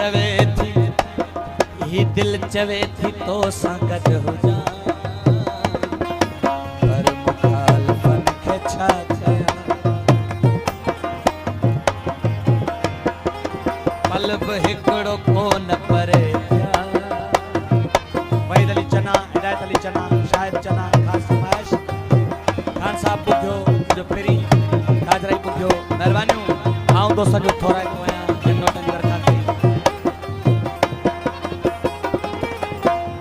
चवे थी ही दिल चवे थी तो संगत हो जा पर मुखालफन खे छा कया पल बि हिकिड़ो कोन परे थिया वहीद अली चना हिदायत अली चना शाहिद चना ख़ासि फरमाइश खान साहब ॿुधियो जो पहिरीं हाज़िरी ॿुधियो महिरबानियूं आऊं दोस्तनि जो थोराईंदो आहियां नोटनि जी दरख़्वास्त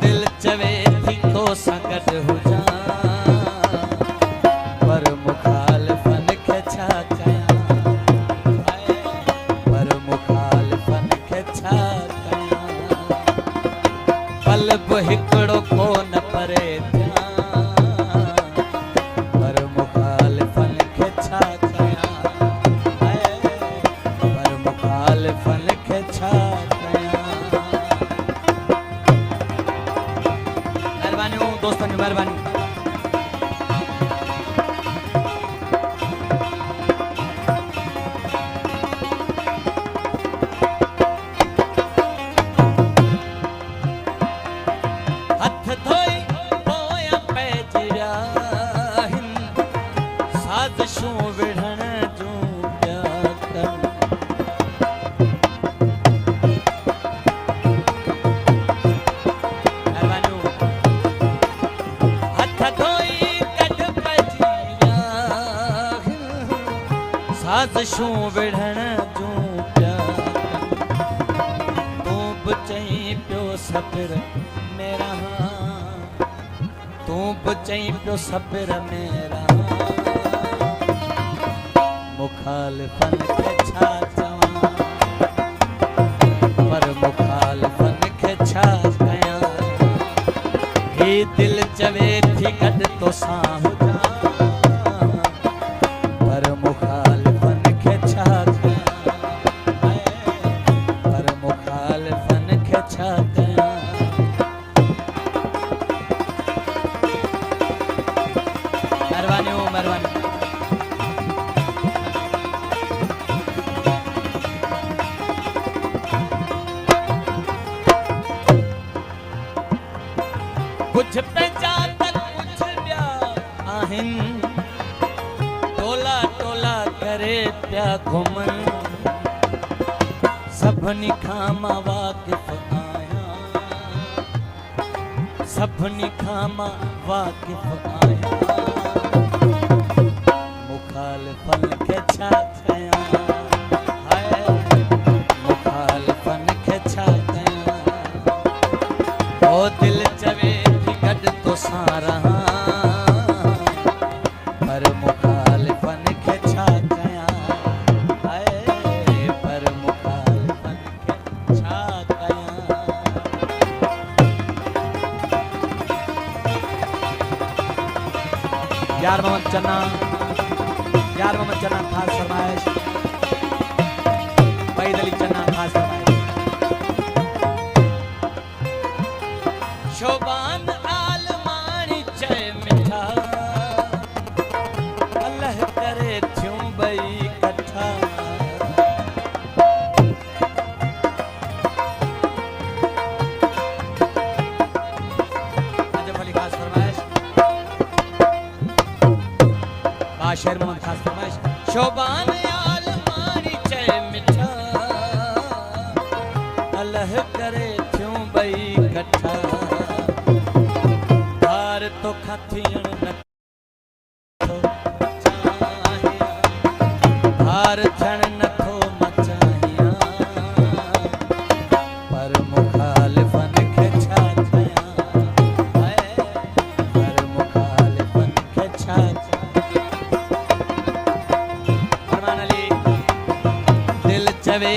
दिल चवे थी तो सां गॾु हुजां पर मुखालिफ़न खे छा कयां पर मुखालिफ़न खे छा कयां पल बि हिकिड़ो कोन परे थिया पर मुखालिफ़न खे छा कयां पर मुखालिफ़न खे छा कयां महिरबानियूं दोस्तनि जी महिरबानी हथ धोई पोयां पैजरिया आहिनि साज़िशूं विढ़ण जूं पिया कनि महिरबानियूं हथ धोई कढ पैजरिया आहिनि साज़िशूं विढ़ण जूं पिया कनि तूं बि चईं पियो सब्र मेरा तूं बि चईं पियो सब्र मेरा मुखालिफ़न खे छा चवां पर मुखालिफ़न खे छा कयां ही दिल चवे थी गॾु तोसां हुजां पर मुखालिफ़न खे छा कयां पर मुखालिफ़न खे छा कयां महिरबानियूं महिरबानी कुछ पंहिंजा त कुछ ॿिया आहिनि टोला टोला करे पिया घुमनि सभिनी खां मां वाक़िफ़ आहियां सभिनी खां मां वाक़िफ़ आहियां मुखालिफ़न खे छा कयां मुखालिफ़न खे छा कयां ओ दिल चवे थी गॾु तोसां रहां पर मुखालिफ़न खे छा कयां पर मुखालिफ़न खे छा कयां यार मोहम्मद चन्ना ख़ासि फरमाइश वहीद अली चन्ना ख़ासि फरमाइश शोबान आलमाणी चए मिठा अल्लाह करे थियूं ॿई कठा नजफ़ अली ख़ासि फरमाइश बाशर मोहम्मद ख़ासि फरमाइश शोबान आलमाणी चए मिठा अल्लाह करे थियूं ॿई कठा हार तो थियण नथो चाहियां हार थियण नथो मां चाहियां पर मुखालिफ़न खे छा कयां पर मुखालिफ़न खे छा कयां अरमान अली दिल चवे